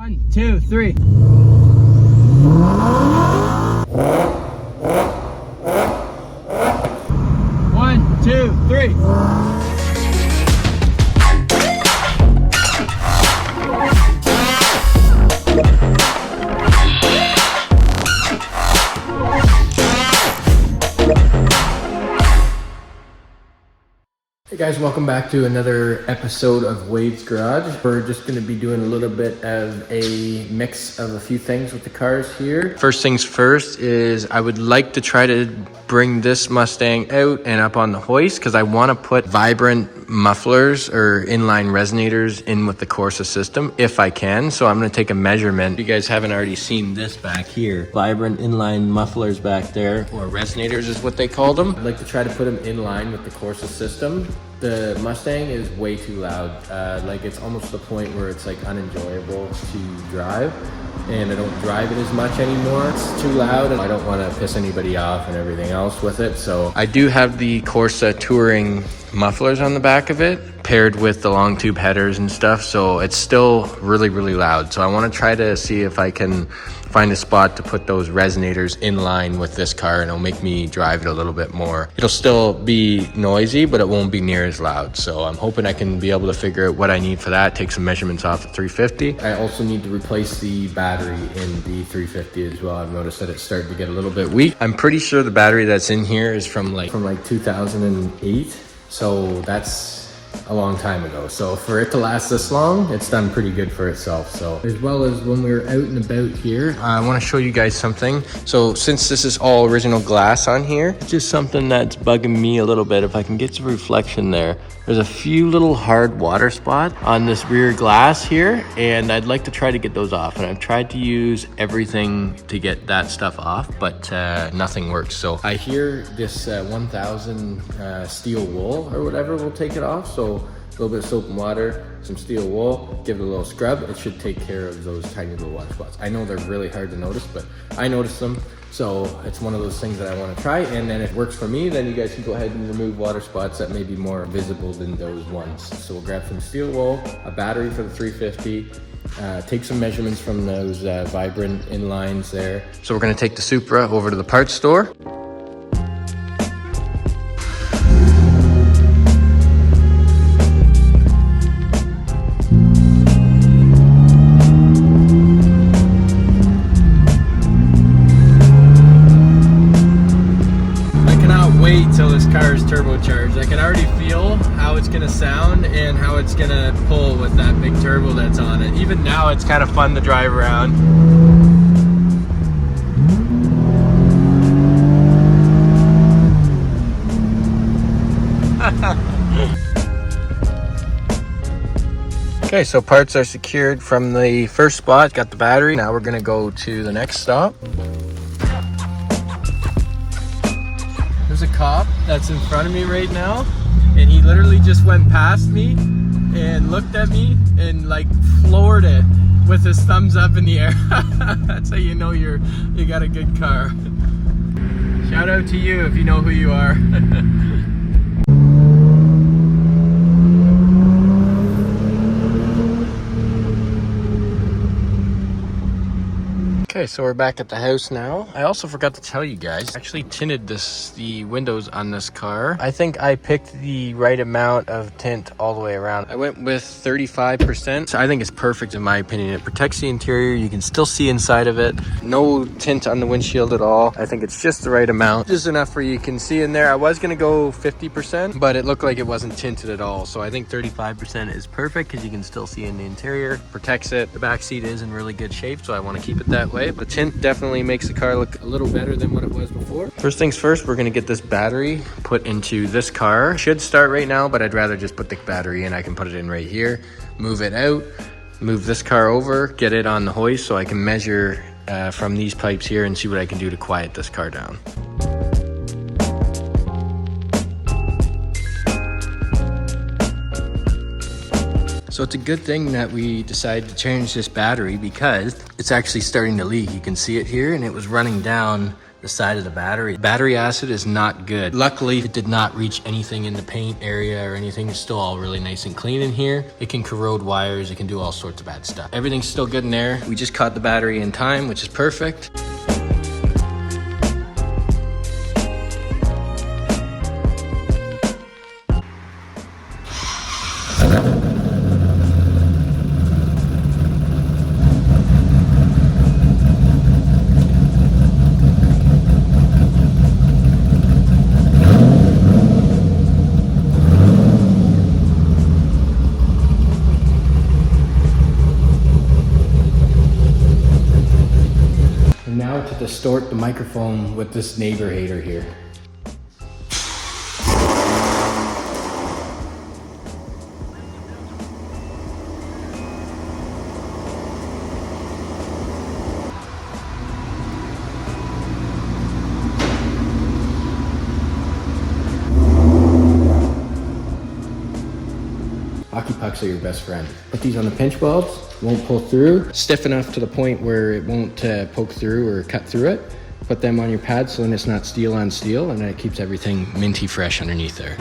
1, 2, 3. One, two, three. Hey guys, welcome back to another episode of Wade's Garage. We're just going to be doing a little bit of a mix of a few things with the cars here. First things first is I would like to try to bring this Mustang out and up on the hoist because I want to put vibrant mufflers or inline resonators in with the Corsa system if I can. So I'm going to take a measurement. If you guys haven't already seen this back here, vibrant inline mufflers back there, or resonators is what they call them. I'd like to try to put them in line with the Corsa system. The Mustang is way too loud. Like it's almost the point where it's like unenjoyable to drive, and I don't drive it as much anymore. It's too loud and I don't want to piss anybody off and everything else with it. So I do have the Corsa touring mufflers on the back of it paired with the long tube headers and stuff, so it's still really loud. So I want to try to see if I can find a spot to put those resonators in line with this car, and it'll make me drive it a little bit more. It'll still be noisy, but it won't be near as loud. So I'm hoping I can be able to figure out what I need for that, take some measurements off the 350. I also need to replace the battery in the 350 as well. I've noticed that it's starting to get a little bit weak. I'm pretty sure the battery that's in here is from like 2008. So that's a long time ago. So for it to last this long, it's done pretty good for itself. So as well as when we were out and about here, I want to show you guys something. So since this is all original glass on here, it's just something that's bugging me a little bit. If I can get some reflection there, there's a few little hard water spots on this rear glass here, and I'd like to try to get those off. And I've tried to use everything to get that stuff off, but nothing works. So I hear this 1000 steel wool or whatever will take it off. So a little bit of soap and water, some steel wool, give it a little scrub. It should take care of those tiny little water spots. I know they're really hard to notice, but I notice them. So it's one of those things that I want to try, and then if it works for me, then you guys can go ahead and remove water spots that may be more visible than those ones. So we'll grab some steel wool, a battery for the 350, take some measurements from those vibrant inlines there. So we're going to take the Supra over to the parts store. Till this car is turbocharged. I can already feel how it's gonna sound and how it's gonna pull with that big turbo that's on it. Even now it's kind of fun to drive around. Okay, so parts are secured from the first spot. Got the battery. Now we're gonna go to the next stop. There's a cop that's in front of me right now, and he literally just went past me and looked at me and like floored it with his thumbs up in the air. That's how you know you got a good car. Shout out to you if you know who you are. Okay, so we're back at the house now. I also forgot to tell you guys, I actually tinted the windows on this car. I think I picked the right amount of tint all the way around. I went with 35%. I think it's perfect in my opinion. It protects the interior. You can still see inside of it. No tint on the windshield at all. I think it's just the right amount. Just enough where you can see in there. I was gonna go 50%, but it looked like it wasn't tinted at all. So I think 35% is perfect because you can still see in the interior. Protects it. The back seat is in really good shape, so I want to keep it that way. The tint definitely makes the car look a little better than what it was before. First things first, we're gonna get this battery put into this car. Should start right now, but I'd rather just put the battery in. I can put it in right here, move it out, move this car over, get it on the hoist so I can measure from these pipes here and see what I can do to quiet this car down. So it's a good thing that we decided to change this battery because it's actually starting to leak. You can see it here, and it was running down the side of the battery. Battery acid is not good. Luckily, it did not reach anything in the paint area or anything. It's still all really nice and clean in here. It can corrode wires. It can do all sorts of bad stuff. Everything's still good in there. We just caught the battery in time, which is perfect. Now to distort the microphone with this neighbor hater here. Hockey pucks are your best friend. Put these on the pinch welds, won't pull through. Stiff enough to the point where it won't poke through or cut through it. Put them on your pad so then it's not steel on steel, and then it keeps everything minty fresh underneath there.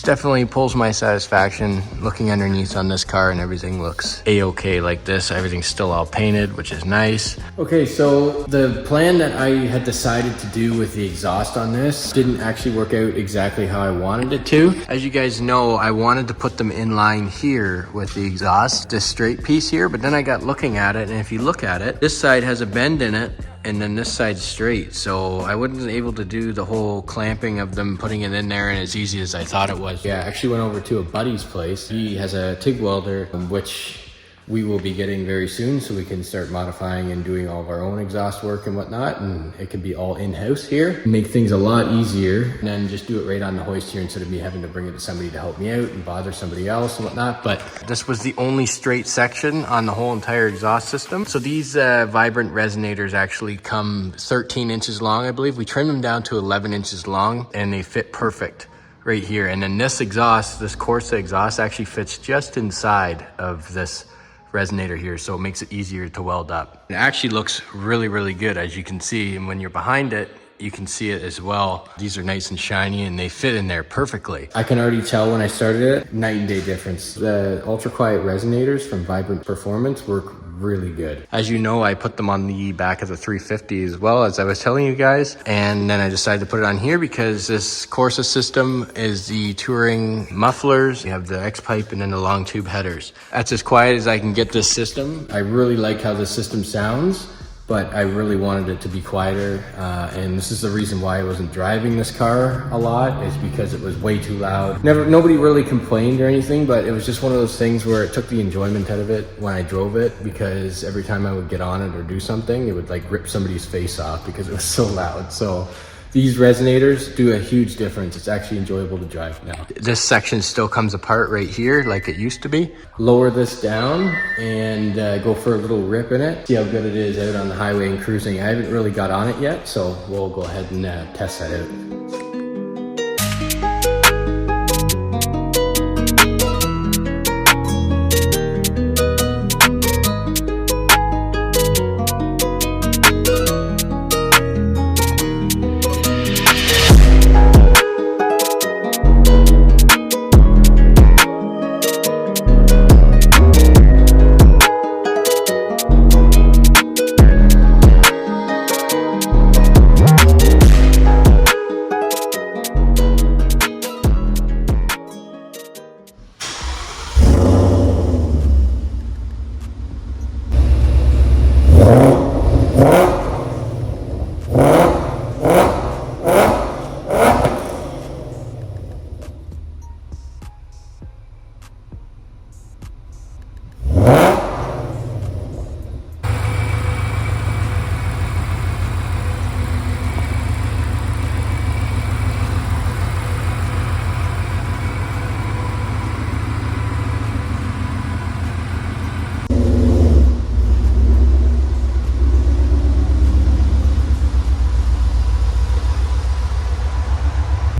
Definitely pulls my satisfaction looking underneath on this car, and everything looks a-okay like this. Everything's still all painted, which is nice. Okay, so the plan that I had decided to do with the exhaust on this didn't actually work out exactly how I wanted it to. As you guys know, I wanted to put them in line here with the exhaust, this straight piece here, but then I got looking at it, and if you look at it, this side has a bend in it, and then this side's straight, so I wasn't able to do the whole clamping of them, putting it in there, and as easy as I thought it was. Yeah, I actually went over to a buddy's place. He has a TIG welder, which we will be getting very soon, so we can start modifying and doing all of our own exhaust work and whatnot, and it can be all in-house here. Make things a lot easier, and then just do it right on the hoist here instead of me having to bring it to somebody to help me out and bother somebody else and whatnot. But this was the only straight section on the whole entire exhaust system. So these vibrant resonators actually come 13 inches long, I believe. We trimmed them down to 11 inches long, and they fit perfect right here. And then this exhaust, this Corsa exhaust, actually fits just inside of this resonator here, so it makes it easier to weld up. It actually looks really, really good, as you can see, and when you're behind it, you can see it as well. These are nice and shiny, and they fit in there perfectly. I can already tell when I started it, night and day difference. The ultra quiet resonators from Vibrant Performance work really good. As you know, I put them on the back of the 350 as well, as I was telling you guys, and then I decided to put it on here because this Corsa system is the touring mufflers. You have the X-pipe and then the long tube headers. That's as quiet as I can get this system. I really like how this system sounds, but I really wanted it to be quieter, and this is the reason why I wasn't driving this car a lot, is because it was way too loud. Nobody really complained or anything, but it was just one of those things where it took the enjoyment out of it when I drove it, because every time I would get on it or do something, it would like rip somebody's face off because it was so loud. So these resonators do a huge difference. It's actually enjoyable to drive now. This section still comes apart right here like it used to be. Lower this down and go for a little rip in it. See how good it is out on the highway and cruising. I haven't really got on it yet, so we'll go ahead and test that out.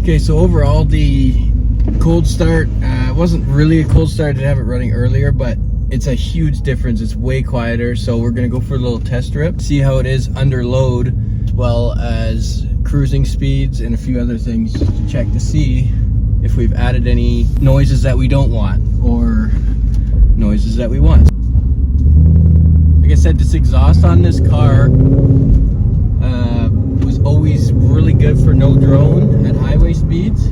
Okay, so overall the Cold start. It wasn't really a cold start. I did have it running earlier, but it's a huge difference. It's way quieter. So we're gonna go for a little test trip, see how it is under load, as well as cruising speeds and a few other things, just to check to see if we've added any noises that we don't want or noises that we want. Like I said, this exhaust on this car was always really good for no drone at highway speeds.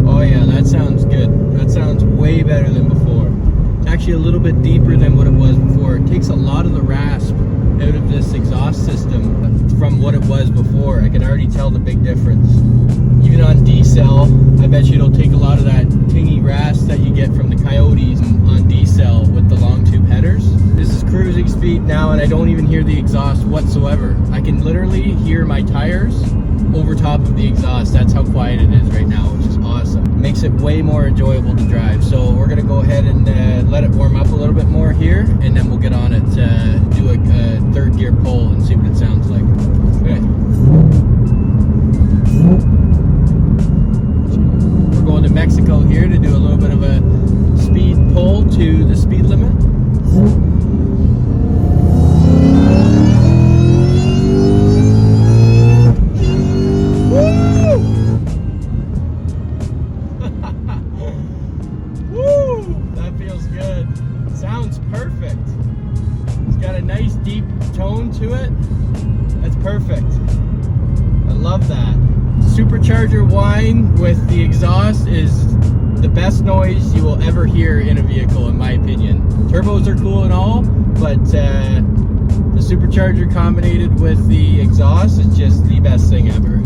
Oh yeah, that sounds good. That sounds way better than before. It's actually a little bit deeper than what it was before. It takes a lot of the rasp out of this exhaust system from what it was before. I can already tell the big difference. Even on D-cell, I bet you it'll take a lot of that tingy rasp that you get from the Coyotes on D-cell with the long tube headers. This is cruising speed now, and I don't even hear the exhaust whatsoever. I can literally hear my tires over top of the exhaust. That's how quiet it is right now, which is awesome. Makes it way more enjoyable to drive. So we're gonna go ahead and let it warm up a little bit more here, and then we'll get on it, do a third gear pull and see what it sounds like. Okay. We're going to Mexico here to do a little bit of a speed pull to the speed limit. To it. That's perfect. I love that. Supercharger whine with the exhaust is the best noise you will ever hear in a vehicle, in my opinion. Turbos are cool and all, but the supercharger combined with the exhaust is just the best thing ever.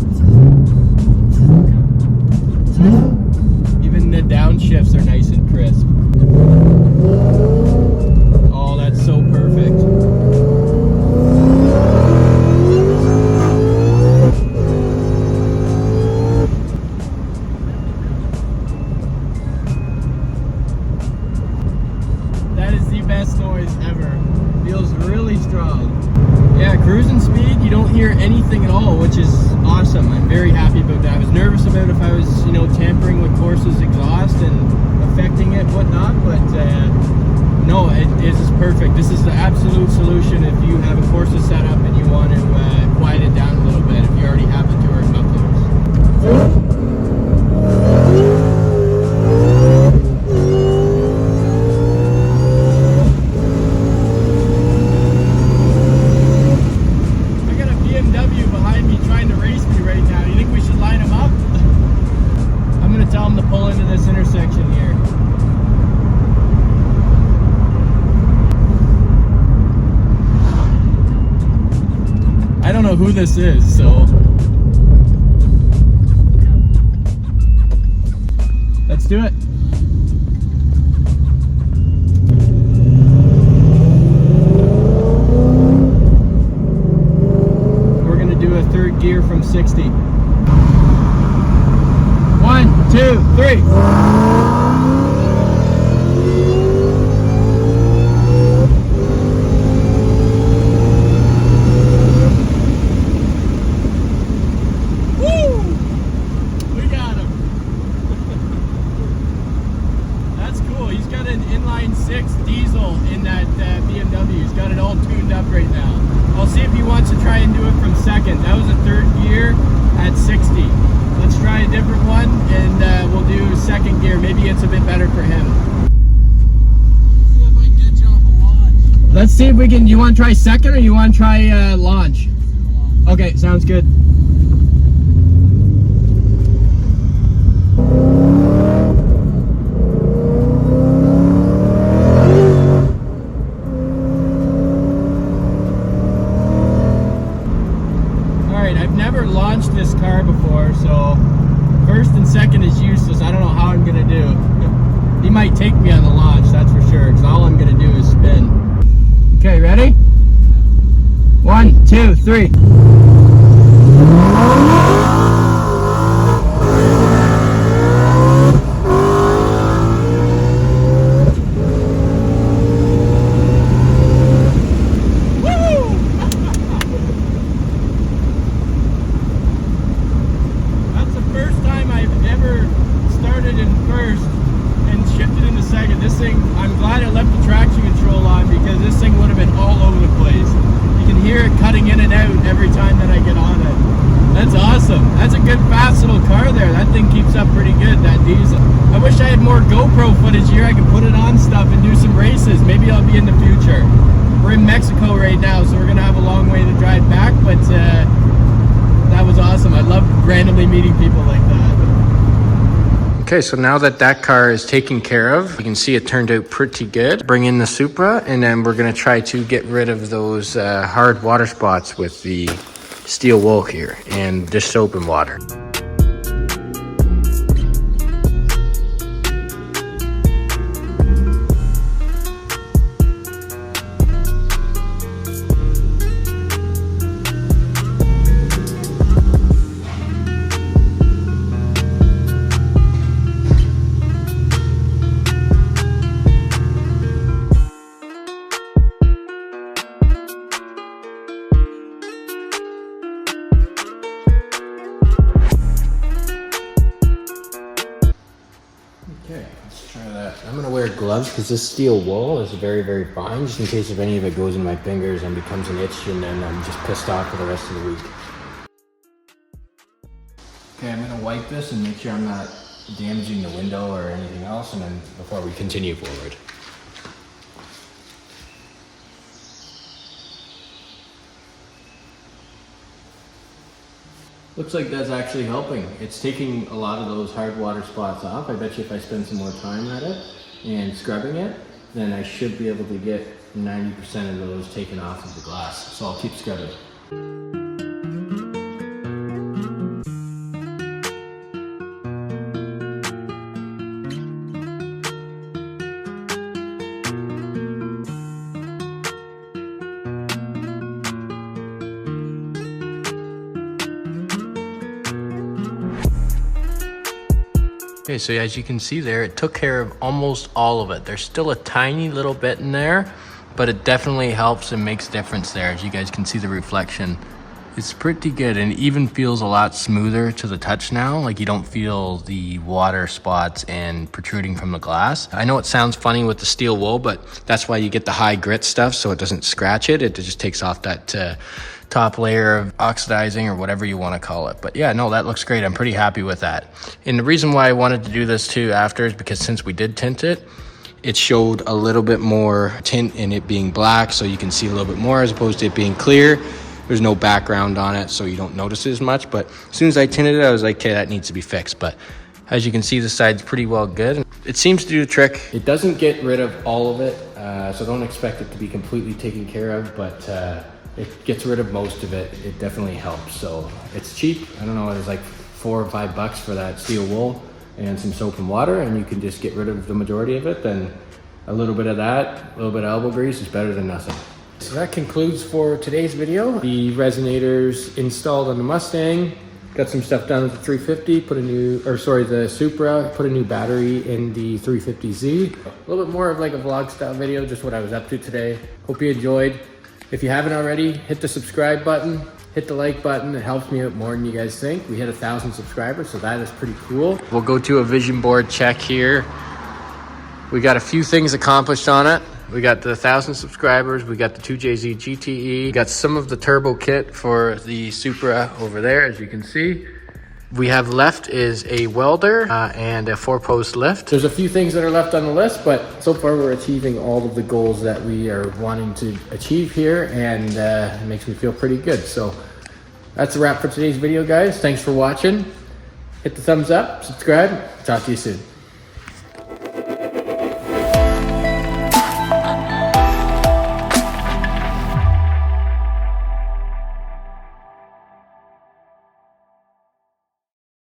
Even the downshifts are nice and crisp. Oh, that's so perfect. Cruising speed, you don't hear anything at all, which is awesome. I'm very happy about that. I was nervous about if I was, tampering with Corsa's exhaust and affecting it, whatnot, but no, it is perfect. This is the absolute solution if you have a Corsa setup and you want to quiet it down a little bit, if you already have the touring mufflers. I don't know who this is, so let's do it. We're gonna do a third gear from 60. 1, 2, 3. Diesel in that BMW. He's got it all tuned up right now. I'll see if he wants to try and do it from second. That was a third gear at 60. Let's try a different one, and we'll do second gear. Maybe it's a bit better for him. See if I can get you off a launch. Let's see if we can. You want to try second, or you want to try launch? Okay, sounds good. Launched this car before, so first and second is useless. I don't know how I'm gonna do. He might take me on the launch, that's for sure, because all I'm gonna do is spin. Okay, ready? 1, 2, 3. I've ever started in first and shifted into second, this thing, I'm glad I left the traction control on, because this thing would have been all over the place. You can hear it cutting in and out every time that I get on it. That's awesome. That's a good fast little car there. That thing keeps up pretty good, that diesel. I wish I had more GoPro footage here. I could put it on stuff and do some races. Maybe I'll be in the future. We're in Mexico right now, so we're gonna have a long way to drive back, but that was awesome. I love randomly meeting people like that. Okay, so now that that car is taken care of, you can see it turned out pretty good. Bring in the Supra, and then we're gonna try to get rid of those hard water spots with the steel wool here and just soap and water. Okay, let's try that. I'm gonna wear gloves because this steel wool is very, very fine, just in case if any of it goes in my fingers and becomes an itch, and then I'm just pissed off for the rest of the week. Okay, I'm gonna wipe this and make sure I'm not damaging the window or anything else, and then before we continue forward. Looks like that's actually helping. It's taking a lot of those hard water spots off. I bet you if I spend some more time at it and scrubbing it, then I should be able to get 90% of those taken off of the glass. So I'll keep scrubbing. Okay, so as you can see there, it took care of almost all of it. There's still a tiny little bit in there, but it definitely helps and makes a difference there. As you guys can see the reflection, it's pretty good, and it even feels a lot smoother to the touch now. Like you don't feel the water spots and protruding from the glass. I know it sounds funny with the steel wool, but that's why you get the high grit stuff, so it doesn't scratch it. It just takes off that top layer of oxidizing or whatever you want to call it. But yeah, no, that looks great. I'm pretty happy with that. And the reason why I wanted to do this too after is because since we did tint it, it showed a little bit more tint in it being black, so you can see a little bit more as opposed to it being clear. There's no background on it, so you don't notice it as much. But as soon as I tinted it, I was like, okay, that needs to be fixed. But as you can see, the side's pretty well good. It seems to do the trick. It doesn't get rid of all of it, so don't expect it to be completely taken care of, but it gets rid of most of it. It definitely helps. So it's cheap. I don't know, it was like $4 or $5 for that steel wool and some soap and water, and you can just get rid of the majority of it. Then a little bit of that, a little bit of elbow grease is better than nothing. So that concludes for today's video. The resonators installed on the Mustang. Got some stuff done with the 350, the Supra, put a new battery in the 350Z. A little bit more of like a vlog style video, just what I was up to today. Hope you enjoyed. If you haven't already, hit the subscribe button, hit the like button. It helps me out more than you guys think. We hit 1,000 subscribers, so that is pretty cool. We'll go to a vision board check here. We got a few things accomplished on it. We got the 1,000 subscribers. We got the 2JZ GTE. We got some of the turbo kit for the Supra over there, as you can see. We have left is a welder and a 4-post lift. There's a few things that are left on the list, but so far we're achieving all of the goals that we are wanting to achieve here, and it makes me feel pretty good. So that's a wrap for today's video, guys. Thanks for watching. Hit the thumbs up, subscribe. Talk to you soon.